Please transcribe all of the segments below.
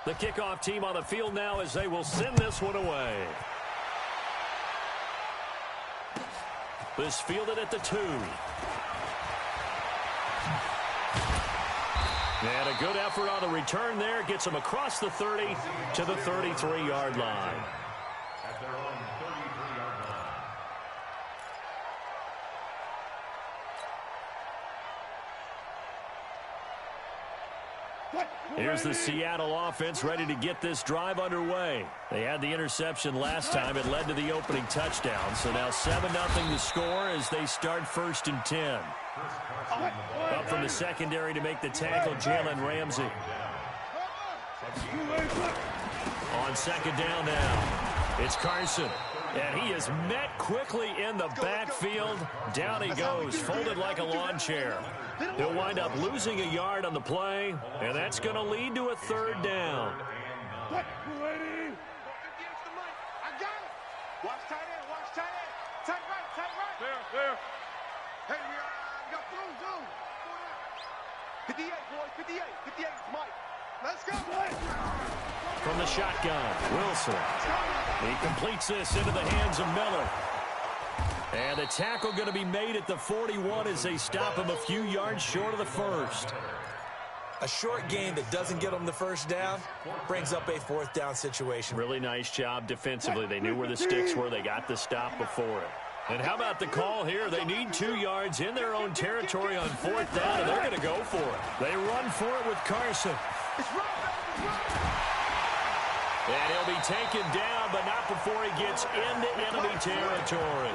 The kickoff team on the field now as they will send this one away. This fielded at the 2. And a good effort on the return there. Gets them across the 30 to the 33-yard line. Here's the Seattle offense ready to get this drive underway. They had the interception last time. It led to the opening touchdown. So now 7-0 the score as they start 1st and 10. Up from the secondary to make the tackle, Jalen Ramsey. On 2nd down now, it's Carson. And he is met quickly in the backfield. Down he goes, folded like a lawn chair. He'll wind up losing a yard on the play, and that's going to lead to a 3rd down. I got it. Watch tight end, watch tight end. Tight right. There. Hey, we got through. 58, boys, 58, Mike. Let's go. From the shotgun, Wilson. He completes this into the hands of Miller. And the tackle going to be made at the 41 as they stop him a few yards short of the 1st. A short gain that doesn't get them the 1st down brings up a 4th down situation. Really nice job defensively. They knew where the sticks were. They got the stop before it. And how about the call here? They need 2 yards in their own territory on 4th down, and they're going to go for it. They run for it with Carson. And he'll be taken down, but not before he gets into enemy territory.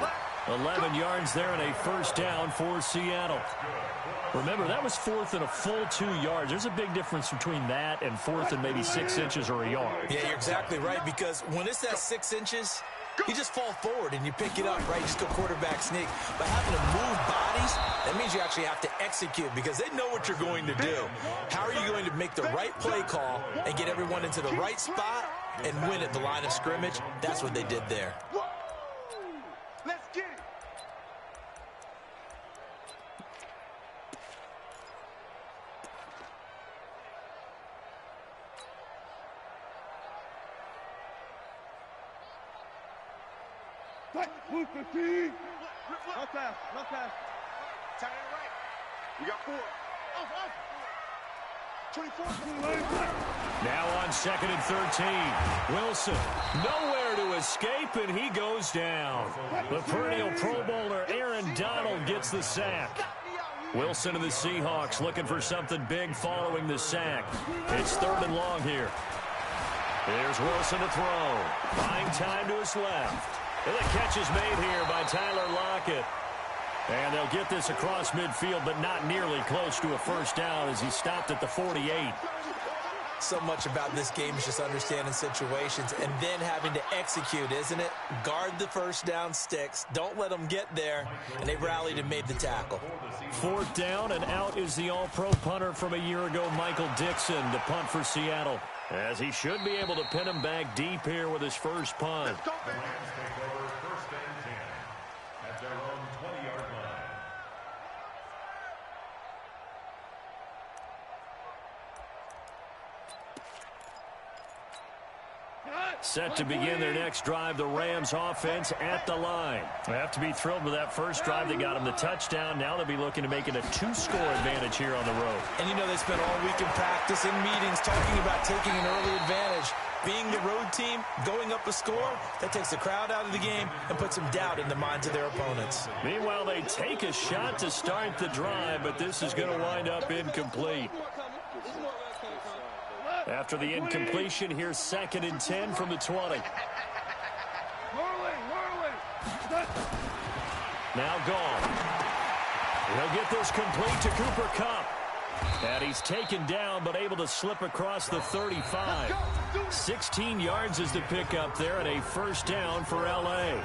11 yards there and a 1st down for Seattle. Remember, that was 4th and a full 2 yards. There's a big difference between that and 4th and maybe 6 inches or a yard. Yeah, you're exactly right, because when it's that 6 inches, you just fall forward and you pick it up, right? You just go quarterback sneak. But having to move bodies, that means you actually have to execute because they know what you're going to do. How are you going to make the right play call and get everyone into the right spot and win at the line of scrimmage? That's what they did there. Let's get it. Left pass. Tight end right. We got 4. Off. 24. Now on 2nd and 13. Wilson, nowhere to escape, and he goes down. The perennial Pro Bowler Aaron Donald gets the sack. Wilson and the Seahawks looking for something big following the sack. It's 3rd and long here. Here's Wilson to throw. Buying time to his left. And the catch is made here by Tyler Lockett. And they'll get this across midfield, but not nearly close to a 1st down as he stopped at the 48. So much about this game is just understanding situations and then having to execute, isn't it? Guard the 1st down sticks. Don't let them get there. And they rallied and made the tackle. 4th down, and out is the all-pro punter from a year ago, Michael Dixon, to punt for Seattle. As he should be able to pin him back deep here with his first punt. Set to begin their next drive, the Rams offense at the line. They have to be thrilled with that first drive. They got them the touchdown. Now they'll be looking to make it a 2-score advantage here on the road. And you know they spent all week in practice and meetings talking about taking an early advantage. Being the road team, going up a score, that takes the crowd out of the game and puts some doubt in the minds of their opponents. Meanwhile, they take a shot to start the drive, but this is going to wind up incomplete. After the incompletion, here's 2nd and 10 from the 20. Now gone. He'll get this complete to Cooper Kupp. And he's taken down, but able to slip across the 35. 16 yards is the pickup there, and a 1st down for L.A.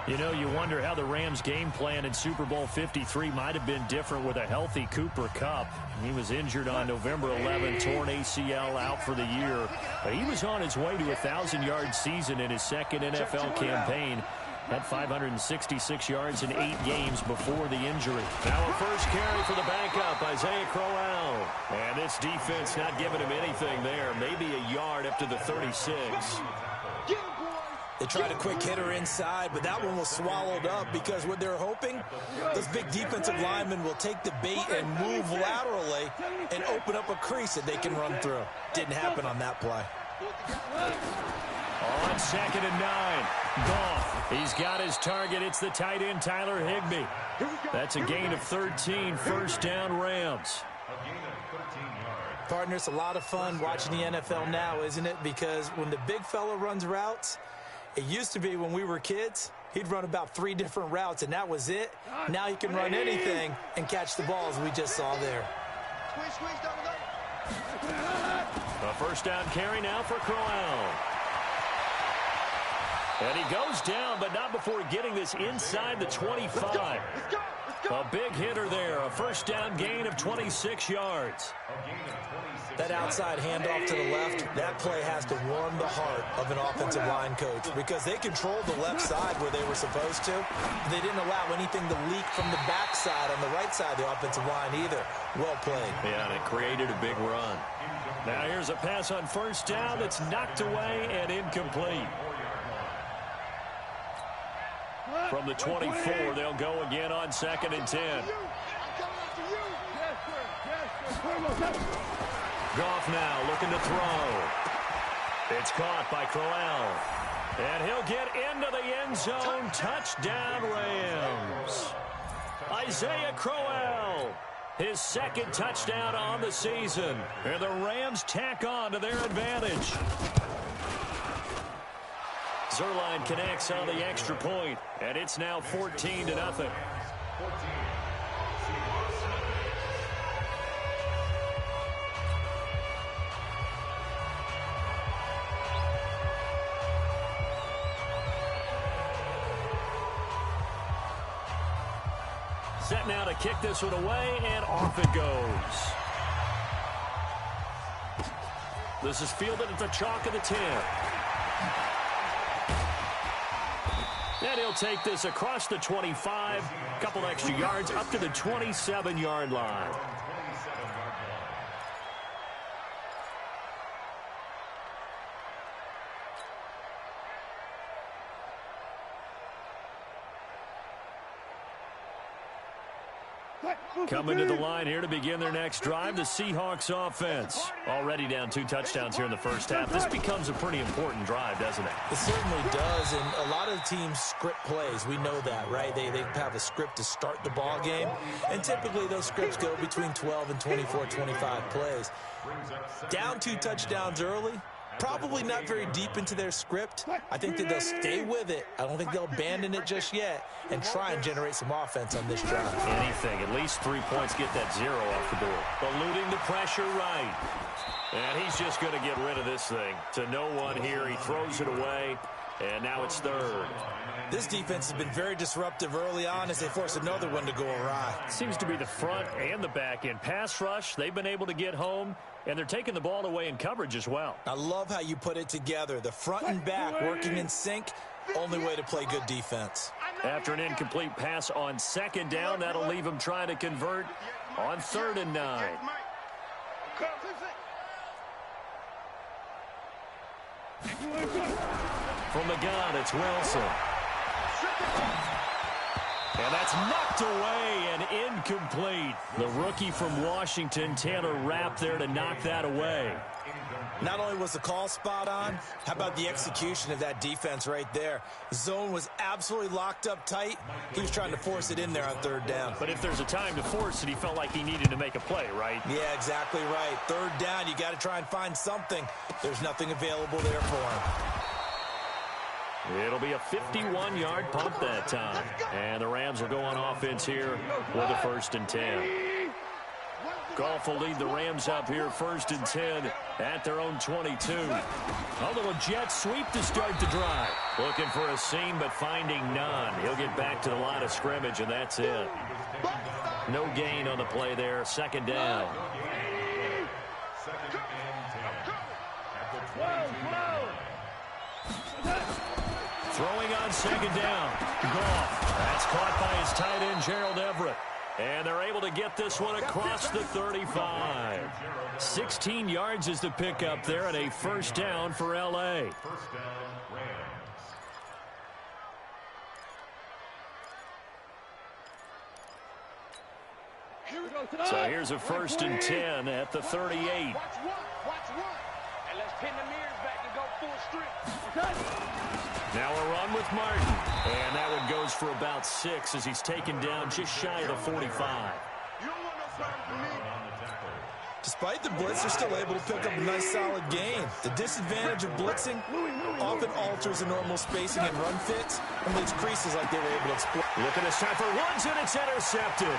You know, you wonder how the Rams' game plan in Super Bowl 53 might have been different with a healthy Cooper Kupp. He was injured on November 11, torn ACL, out for the year. But he was on his way to a 1,000-yard season in his 2nd NFL campaign. Had 566 yards in 8 games before the injury. Now a first carry for the backup, Isaiah Crowell. And this defense not giving him anything there. Maybe a yard up to the 36. They tried a quick hitter inside, but that one was swallowed up because what they're hoping, those big defensive linemen will take the bait and move laterally and open up a crease that they can run through. Didn't happen on that play. On 2nd and 9, Goff. He's got his target. It's the tight end, Tyler Higbee. That's a gain of 13, first down Rams. Partner, it's a lot of fun watching the NFL now, isn't it? Because when the big fella runs routes, it used to be when we were kids, he'd run about 3 different routes, and that was it. Now he can run anything and catch the balls we just saw there. A first down carry now for Crowell. And he goes down, but not before getting this inside the 25. A big hitter there, a first down gain of 26 yards. That outside handoff to the left, that play has to warm the heart of an offensive line coach because they controlled the left side where they were supposed to. They didn't allow anything to leak from the backside on the right side of the offensive line either. Well played. Yeah, and it created a big run. Now here's a pass on first down that's knocked away and incomplete. From the 24, they'll go again on 2nd and 10. Goff now looking to throw. It's caught by Crowell. And he'll get into the end zone. Touchdown, Rams. Isaiah Crowell, his 2nd touchdown on the season. And the Rams tack on to their advantage. Zerline connects on the extra point, and it's now 14-0. Set now to kick this one away, and off it goes. This is fielded at the chalk of the 10. And he'll take this across the 25, a couple extra yards up to the 27-yard line. Coming to the line here to begin their next drive, the Seahawks offense. Already down 2 touchdowns here in the first half. This becomes a pretty important drive, doesn't it? It certainly does, and a lot of the teams script plays. We know that, right? They have a script to start the ball game, and typically those scripts go between 12 and 24, 25 plays. Down 2 touchdowns early. Probably not very deep into their script. I think that they'll stay with it. I don't think they'll abandon it just yet and try and generate some offense on this drive. Anything. At least 3 points. Get that 0 off the board. Eluding the pressure right. And he's just going to get rid of this thing. To no one here. He throws it away. And now it's 3rd. This defense has been very disruptive early on as they force another one to go awry. Seems to be the front and the back end. Pass rush, they've been able to get home, and they're taking the ball away in coverage as well. I love how you put it together. The front and back working in sync, only way to play good defense. After an incomplete pass on 2nd down, that'll leave them trying to convert on 3rd and 9. From the gun, it's Wilson. And that's knocked away and incomplete. The rookie from Washington, Taylor Rapp, there to knock that away. Not only was the call spot on, how about the execution of that defense right there? Zone was absolutely locked up tight. He was trying to force it in there on 3rd down. But if there's a time to force it, he felt like he needed to make a play, right? Yeah, exactly right. 3rd down, you got to try and find something. There's nothing available there for him. It'll be a 51-yard punt that time. And the Rams will go on offense here with a 1st and 10. Goff will lead the Rams up here 1st and 10 at their own 22. A little jet sweep to start the drive. Looking for a seam but finding none. He'll get back to the line of scrimmage and that's it. No gain on the play there. 2nd down. Throwing on second down. Goff. That's caught by his tight end, Gerald Everett. And they're able to get this one across the 35. 16 yards is the pickup there and a first down for L.A. So here's a 1st and 10 at the 38. Watch one. And let's pin the mirrors back and go full strip. Now a run with Martin. And that one goes for about 6 as he's taken down just shy of the 45. You don't want no problem from me. Despite the blitz, they're still able to pick up a nice solid gain. The disadvantage of blitzing often alters the normal spacing and run fits and leaves creases like they were able to exploit. Looking to start for Woods, and it's intercepted.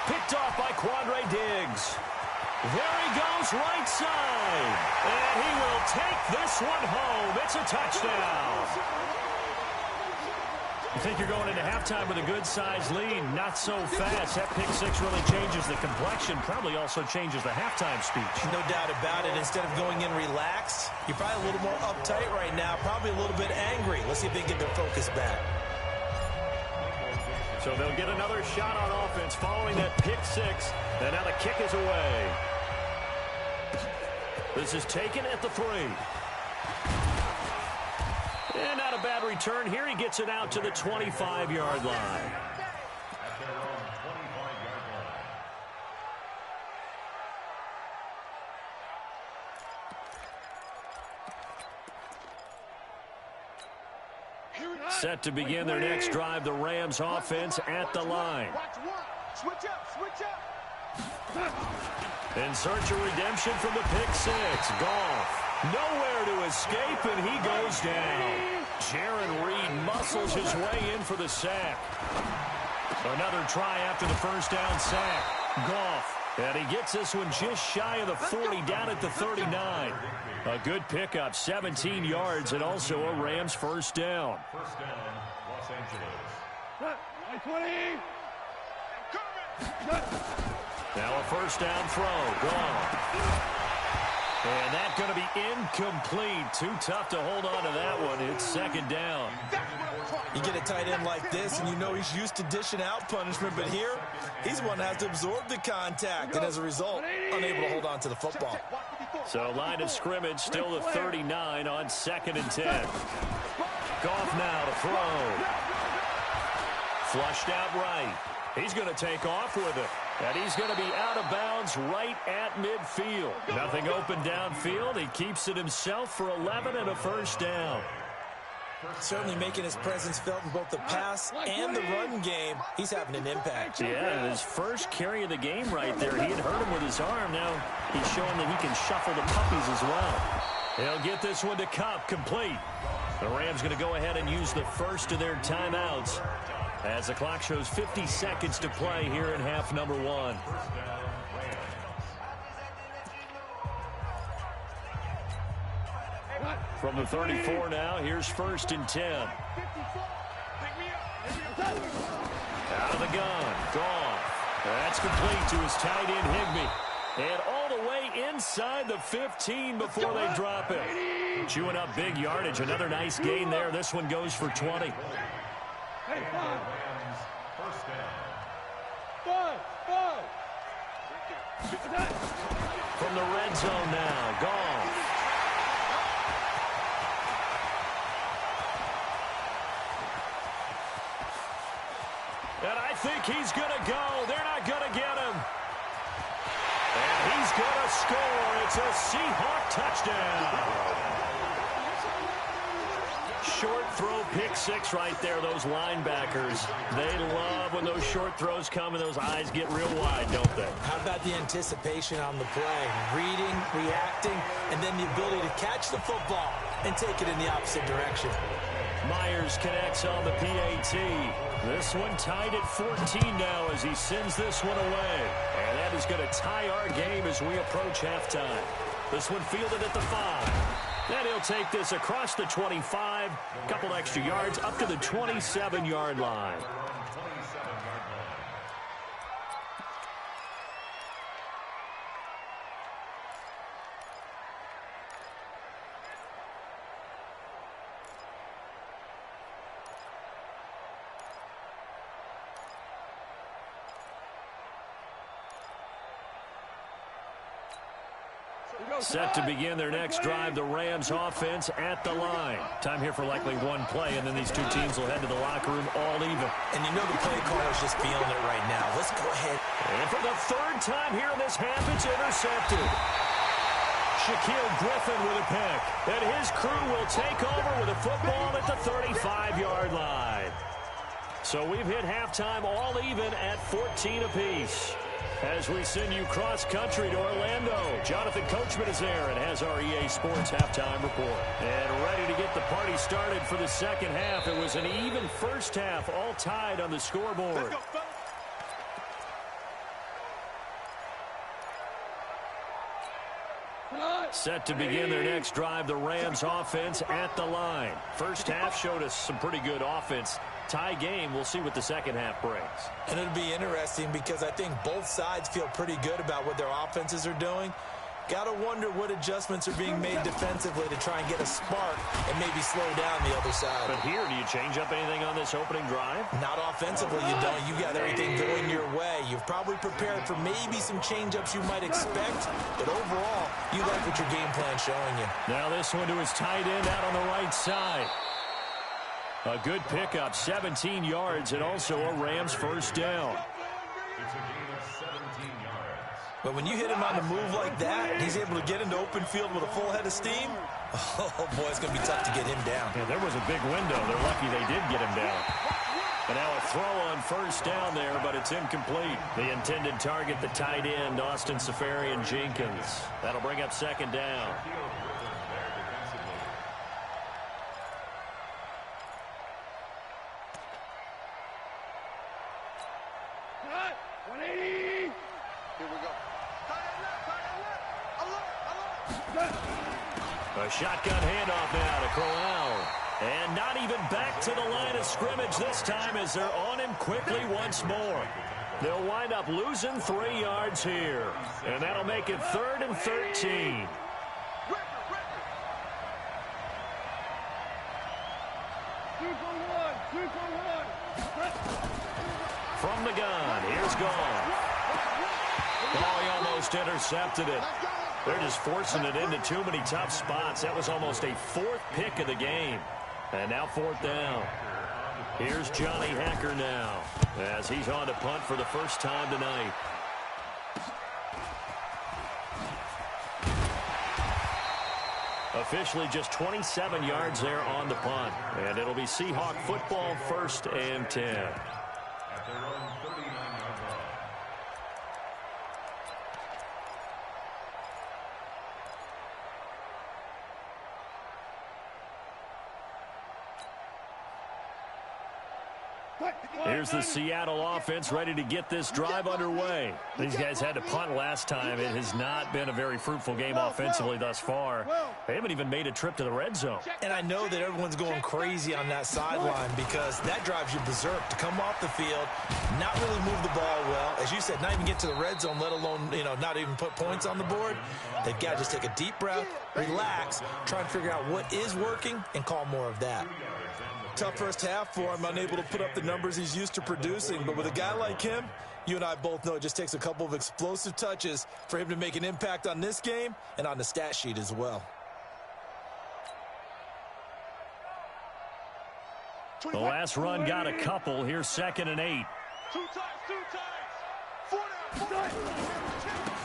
Picked off by Quandre Diggs. There he goes, right side. And he will take this one home. It's a touchdown. You think you're going into halftime with a good-sized lead. Not so fast. That pick six really changes the complexion. Probably also changes the halftime speech. No doubt about it. Instead of going in relaxed, you're probably a little more uptight right now. Probably a little bit angry. Let's see if they can get their focus back. So they'll get another shot on offense following that pick six. And now the kick is away. This is taken at the 3. And not a bad return here. He gets it out to the 25-yard line. Set to begin their next drive, the Rams offense at the line. Switch up. In search of redemption from the pick six. Goff. Nowhere to escape, and he goes down. Jaron Reed muscles his way in for the sack. Another try after the first down sack. Goff. And he gets this one just shy of the 40, down at the 39. A good pickup, 17 yards, and also a Rams first down. First down, Los Angeles. 20. Now a first down throw. Gone. And that's going to be incomplete. Too tough to hold on to that one. It's second down. You get a tight end like this, and you know he's used to dishing out punishment, but here, he's one that has to absorb the contact, and as a result, unable to hold on to the football. So line of scrimmage, still the 39 on 2nd and 10. Goff now to throw. Flushed out right. He's going to take off with it. And he's going to be out of bounds right at midfield. Nothing open downfield. He keeps it himself for 11 and a first down. Certainly making his presence felt in both the pass and the run game. He's having an impact. Yeah, his first carry of the game right there. He had hurt him with his arm. Now he's showing that he can shuffle the puppies as well. He'll get this one to Cup, complete. The Rams going to go ahead and use the first of their timeouts as the clock shows 50 seconds to play here in half number 1. From the 34 now, here's 1st and 10. Out of the gun, gone. That's complete to his tight end, Higbee. And all the way inside the 15 before they drop it. Chewing up big yardage. Another nice gain there. This one goes for 20. From the red zone now, gone. And I think he's going to go. They're not going to get him. And he's going to score. It's a Seahawk touchdown. Short throw, pick six right there, those linebackers. They love when those short throws come and those eyes get real wide, don't they? How about the anticipation on the play? Reading, reacting, and then the ability to catch the football and take it in the opposite direction. Myers connects on the PAT. This one tied at 14 now as he sends this one away. And that is going to tie our game as we approach halftime. This one fielded at the 5. Then he'll take this across the 25, a couple extra yards, up to the 27-yard line. Set to begin their next drive, the Rams offense at the line. Time here for likely one play, and then these two teams will head to the locker room all even. And you know the play caller's just feeling it right now. Let's go ahead. And for the third time here in this half, it's intercepted. Shaquille Griffin with a pick. And his crew will take over with a football at the 35-yard line. So we've hit halftime all even at 14 apiece. As we send you cross-country to Orlando, Jonathan Coachman is there and has our EA Sports halftime report. And ready to get the party started for the second half. It was an even first half, all tied on the scoreboard. Set to begin their next drive, the Rams offense at the line. First half showed us some pretty good offense. Tie game, we'll see what the second half brings. And it'll be interesting because I think both sides feel pretty good about what their offenses are doing. Got to wonder what adjustments are being made defensively to try and get a spark and maybe slow down the other side. But here, do you change up anything on this opening drive? Not offensively, you don't. You got everything going your way. You've probably prepared for maybe some change-ups you might expect, but overall, you like what your game plan's showing you. Now this one to his tight end out on the right side. A good pickup, 17 yards, and also a Rams first down. But when you hit him on the move like that, and he's able to get into open field with a full head of steam, oh, boy, it's going to be tough to get him down. Yeah, there was a big window. They're lucky they did get him down. And now a throw on first down there, but it's incomplete. The intended target, the tight end, Austin Seferian-Jenkins. That'll bring up second down. A shotgun handoff now to Corral. And not even back to the line of scrimmage this time as they're on him quickly once more. They'll wind up losing 3 yards here. And that'll make it 3rd and 13. From the gun, here's Goff. Oh, he almost intercepted it. They're just forcing it into too many tough spots. That was almost a 4th pick of the game. And now 4th down. Here's Johnny Hacker now as he's on to punt for the first time tonight. Officially just 27 yards there on the punt. And it'll be Seahawk football, 1st and 10. Here's the Seattle offense ready to get this drive underway. These guys had to punt last time. It has not been a very fruitful game offensively thus far. They haven't even made a trip to the red zone. And I know that everyone's going crazy on that sideline because that drives you berserk to come off the field, not really move the ball well. As you said, not even get to the red zone, let alone, not even put points on the board. They've got to just take a deep breath, relax, try and figure out what is working, and call more of that. Tough first half for him, unable to put up the numbers he's used to producing. But with a guy like him, you and I both know it just takes a couple of explosive touches for him to make an impact on this game and on the stat sheet as well. The last run got a couple. Here's 2nd and 8. 2 times, 4 down.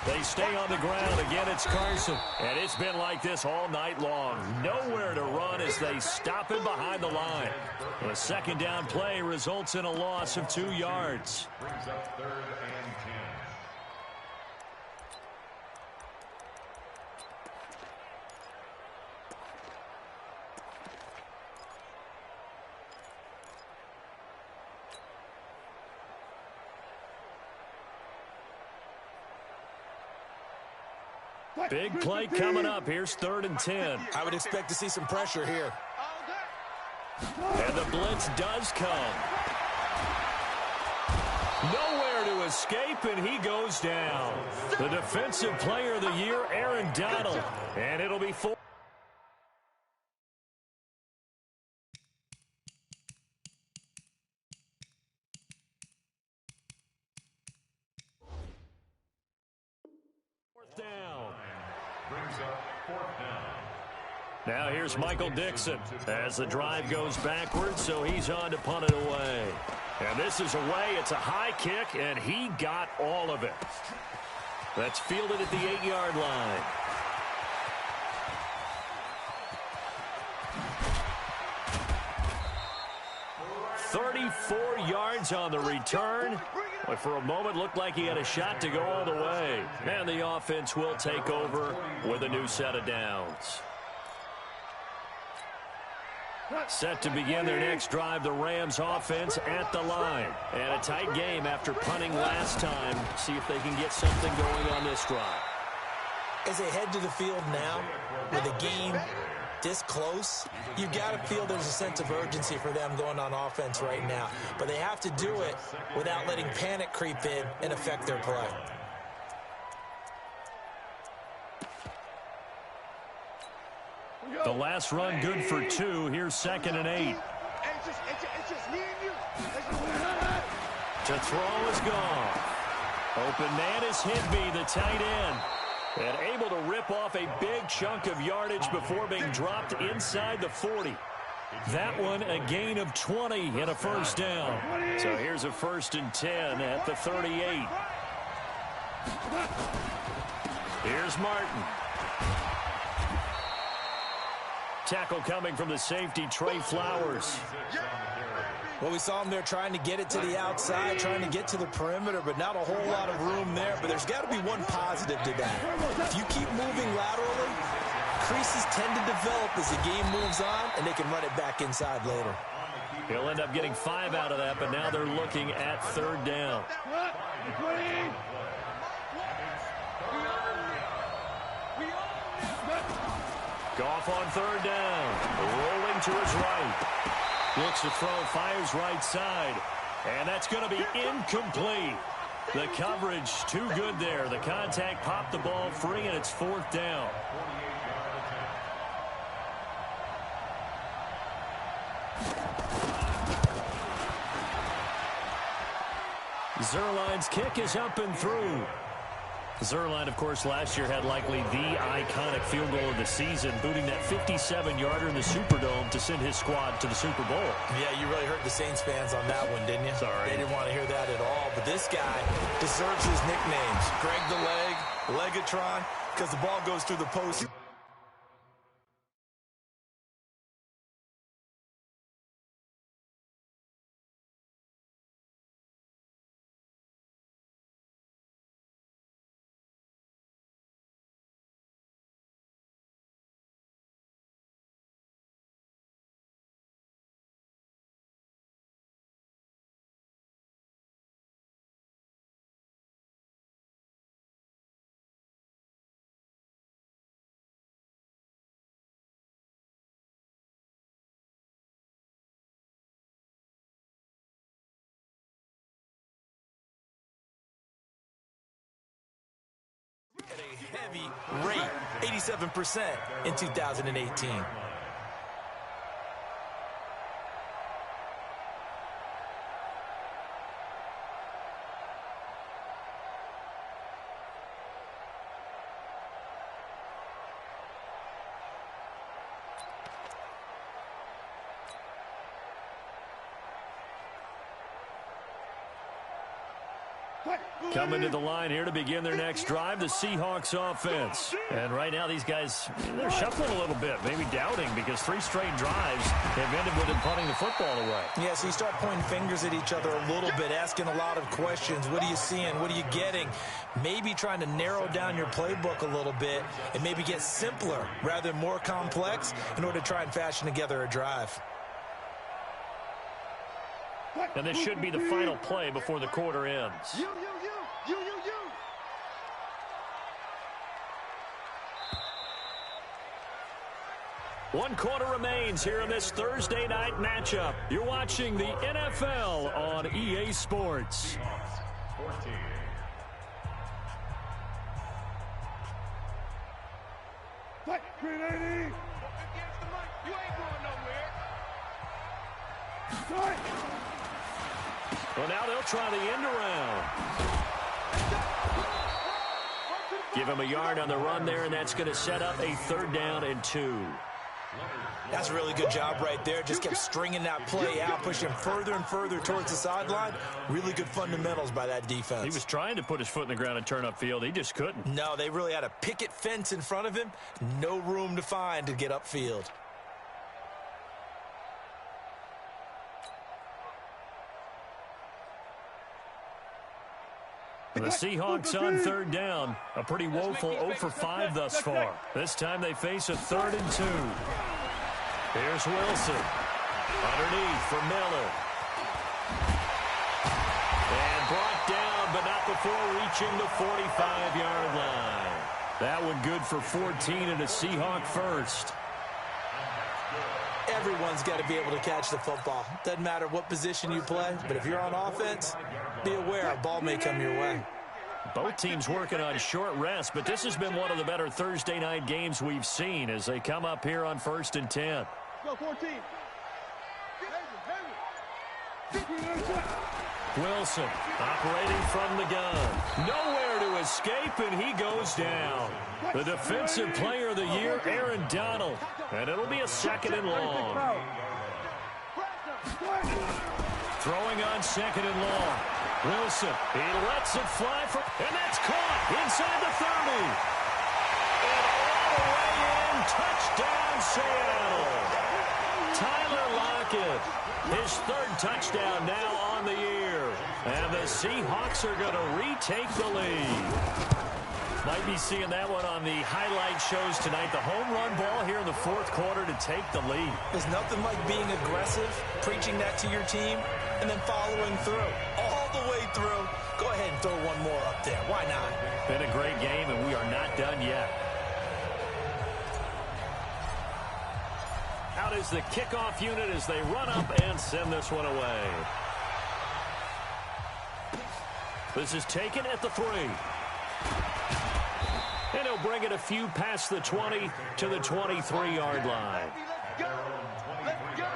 They stay on the ground. Again, it's Carson. And it's been like this all night long. Nowhere to run as they stop him behind the line. A 2nd down play results in a loss of 2 yards. Brings up 3rd and 10. Big play coming up. Here's 3rd and 10. I would expect to see some pressure here. And the blitz does come. Nowhere to escape, and he goes down. The defensive player of the year, Aaron Donald. And it'll be 4. Now here's Michael Dixon as the drive goes backwards, so he's on to punt it away. And this is away. It's a high kick, and he got all of it. That's fielded at the 8-yard line. $34 yards on the return. But for a moment, looked like he had a shot to go all the way. And the offense will take over with a new set of downs. Set to begin their next drive, the Rams offense at the line. And a tight game after punting last time. See if they can get something going on this drive. As they head to the field now, with the game this close, you've got to feel there's a sense of urgency for them going on offense right now. But they have to do it without letting panic creep in and affect their play. The last run good for 2. Here's 2nd and 8. To throw is gone. Open man is Higby, the tight end. And able to rip off a big chunk of yardage before being dropped inside the 40. That one a gain of 20 and a first down. So here's a 1st and 10 at the 38. Here's Martin. Tackle coming from the safety, Trey Flowers. Well, we saw him there trying to get it to the outside, trying to get to the perimeter, but not a whole lot of room there. But there's got to be one positive to that. If you keep moving laterally, creases tend to develop as the game moves on, and they can run it back inside later. He'll end up getting 5 out of that, but now they're looking at 3rd down. Goff on 3rd down. Rolling to his right. Looks to throw, fires right side. And that's going to be incomplete. The coverage too good there. The contact popped the ball free, and it's 4th down. Zerline's kick is up and through. Zerline, of course, last year had likely the iconic field goal of the season, booting that 57-yarder in the Superdome to send his squad to the Super Bowl. Yeah, you really hurt the Saints fans on that one, didn't you? Sorry. They didn't want to hear that at all. But this guy deserves his nicknames. Greg the Leg, Legatron, because the ball goes through the post. At a heavy rate, 87% in 2018. Coming to the line here to begin their next drive, the Seahawks offense. And right now these guys, they're shuffling a little bit, maybe doubting, because 3 straight drives have ended with them punting the football away. Yeah, so you start pointing fingers at each other a little bit, asking a lot of questions. What are you seeing? What are you getting? Maybe trying to narrow down your playbook a little bit and maybe get simpler rather than more complex in order to try and fashion together a drive. And this should be the final play before the quarter ends. You. 1 quarter remains here in this Thursday night matchup. You're watching the NFL on EA Sports. 14. Fight, Green 80. Against the mic. You ain't going nowhere. Well, now they'll try the end around. Give him a yard on the run there, and that's going to set up a 3rd down and 2. That's a really good job right there. Just kept stringing that play out, pushing him further and further towards the sideline. Really good fundamentals by that defense. He was trying to put his foot in the ground and turn upfield. He just couldn't. No, they really had a picket fence in front of him. No room to find to get upfield. The Seahawks on third down. A pretty woeful 0 for 5 thus far. This time they face a 3rd and 2. Here's Wilson. Underneath for Miller. And brought down, but not before reaching the 45-yard line. That one good for 14 and a Seahawk first. Everyone's got to be able to catch the football. Doesn't matter what position you play, but if you're on offense, be aware a ball may come your way. Both teams working on short rest, but this has been one of the better Thursday night games we've seen as they come up here on 1st and 10. Go 14. Wilson operating from the gun. Nowhere to escape, and he goes down. The defensive player of the year, Aaron Donald. And it'll be a 2nd and long. Throwing on 2nd and long. Wilson, he lets it fly, and that's caught inside the 30. And all the way in, touchdown Seattle. Tyler Lockett, his 3rd touchdown now on the year. And the Seahawks are going to retake the lead. Might be seeing that one on the highlight shows tonight. The home run ball here in the 4th quarter to take the lead. There's nothing like being aggressive, preaching that to your team, and then following through. All the way through. Go ahead and throw one more up there. Why not? Been a great game, and we are not done yet. Out is the kickoff unit as they run up and send this one away. This is taken at the 3. And he'll bring it a few past the 20 to the 23-yard line. Let's go. Let's go.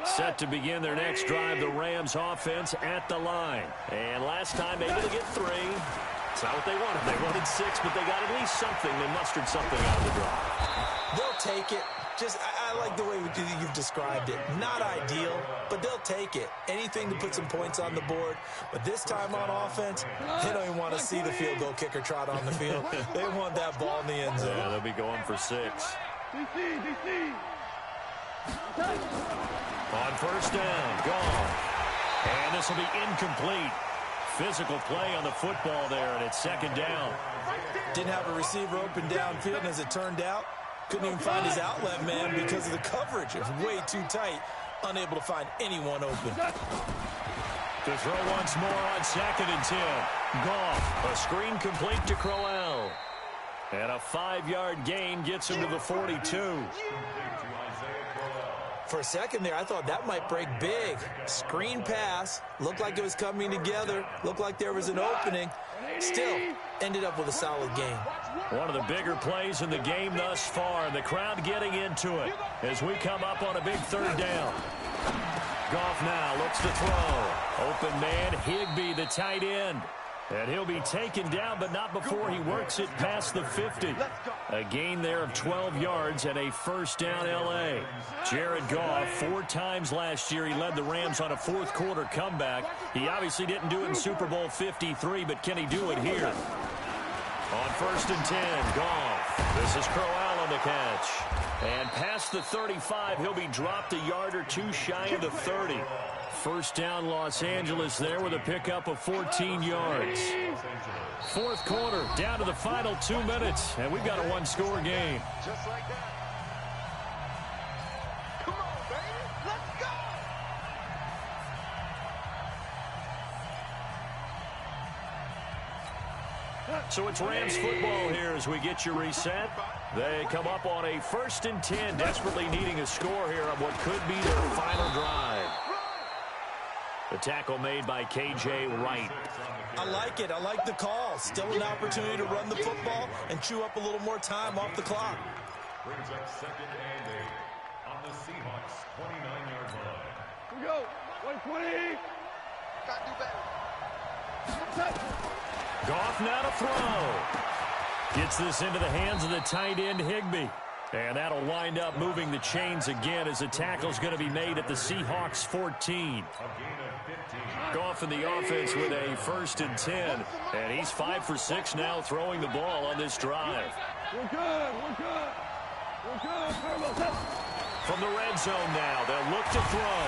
Set to begin their next drive, the Rams offense at the line. And last time able to get 3. It's not what they wanted. They wanted 6, but they got at least something. They mustered something out of the drive. They'll take it. I like the way you've described it. Not ideal, but they'll take it. Anything to put some points on the board. But this time on offense, they don't even want to see the field goal kicker trot on the field. They want that ball in the end zone. Yeah, they'll be going for 6. DC. On 1st down, gone. And this will be incomplete. Physical play on the football there, and it's 2nd down. Didn't have a receiver open downfield, and as it turned out, couldn't even find his outlet man because of the coverage. It was way too tight, unable to find anyone open. To throw once more on 2nd and 10. Goff, a screen complete to Crowell. And a 5-yard gain gets him to the 42. For a second there, I thought that might break big. Screen pass, looked like it was coming together, looked like there was an opening. Still, ended up with a solid game. One of the bigger plays in the game thus far, and the crowd getting into it as we come up on a big 3rd down. Goff now looks to throw. Open man, Higbee, the tight end. And he'll be taken down, but not before he works it past the 50. A gain there of 12 yards and a 1st down L.A. Jared Goff, 4 times last year he led the Rams on a 4th quarter comeback. He obviously didn't do it in Super Bowl 53, but can he do it here? On 1st and 10, Goff. This is Crowell on the catch. And past the 35, he'll be dropped a yard or 2 shy of the 30. 1st down Los Angeles there with a pickup of 14 yards. 4th quarter, down to the final 2 minutes, and we've got a 1-score game. Just like that. Come on, baby. Let's go. So it's Rams football here as we get you reset. They come up on a 1st and 10, desperately needing a score here on what could be their final drive. The tackle made by K.J. Wright. I like it. I like the call. Still an opportunity to run the football and chew up a little more time off the clock. Brings up 2nd and 8 on the Seahawks' 29-yard line. Here we go. 120. Got to do better. Goff now to throw. Gets this into the hands of the tight end, Higbee. And that'll wind up moving the chains again as a tackle's going to be made at the Seahawks 14. Goff in the offense with a 1st and 10. And he's 5 for 6 now throwing the ball on this drive. We're good. We're good. We're good. From the red zone now, they'll look to throw.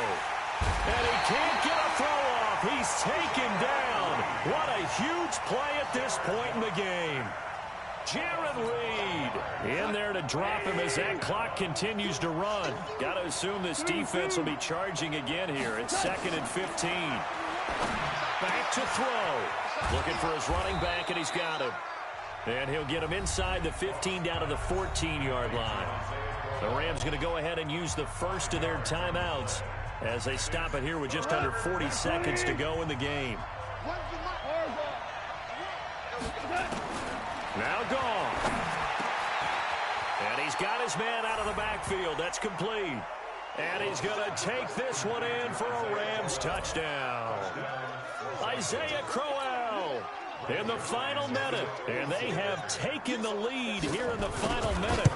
And he can't get a throw off. He's taken down. What a huge play at this point in the game. Jared Reed in there to drop him as that clock continues to run. Got to assume this defense will be charging again here. It's 2nd and 15. Back to throw. Looking for his running back, and he's got him. And he'll get him inside the 15 down to the 14-yard line. The Rams going to go ahead and use the first of their timeouts as they stop it here with just under 40 seconds to go in the game. Now gone. And he's got his man out of the backfield. That's complete. And he's going to take this one in for a Rams touchdown. Isaiah Crowell in the final minute. And they have taken the lead here in the final minute.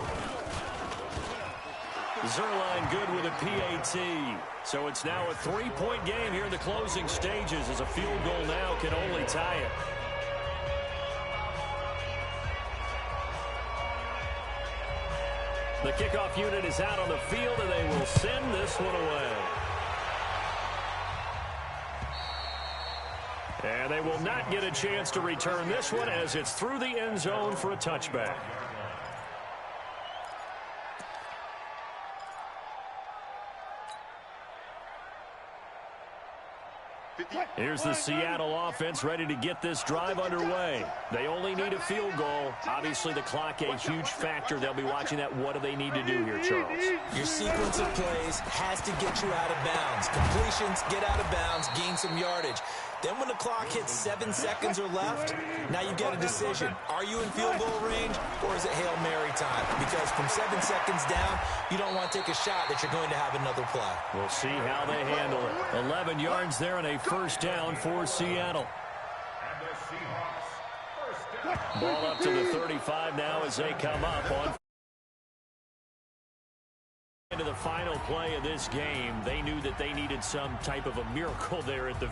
Zerline good with a PAT. So it's now a 3-point game here in the closing stages as a field goal now can only tie it. The kickoff unit is out on the field, and they will send this one away. And they will not get a chance to return this one as it's through the end zone for a touchback. Here's the Seattle offense ready to get this drive underway. They only need a field goal. Obviously, the clock a huge factor. They'll be watching that. What do they need to do here, Charles? Your sequence of plays has to get you out of bounds. Completions, get out of bounds, gain some yardage. Then when the clock hits 7 seconds or left, now you've got a decision. Are you in field goal range, or is it Hail Mary time? Because from 7 seconds down, you don't want to take a shot that you're going to have another play. We'll see how they handle it. 11 yards there and a first down for Seattle. Ball up to the 35 now as they come up on into the final play of this game. They knew that they needed some type of a miracle there at the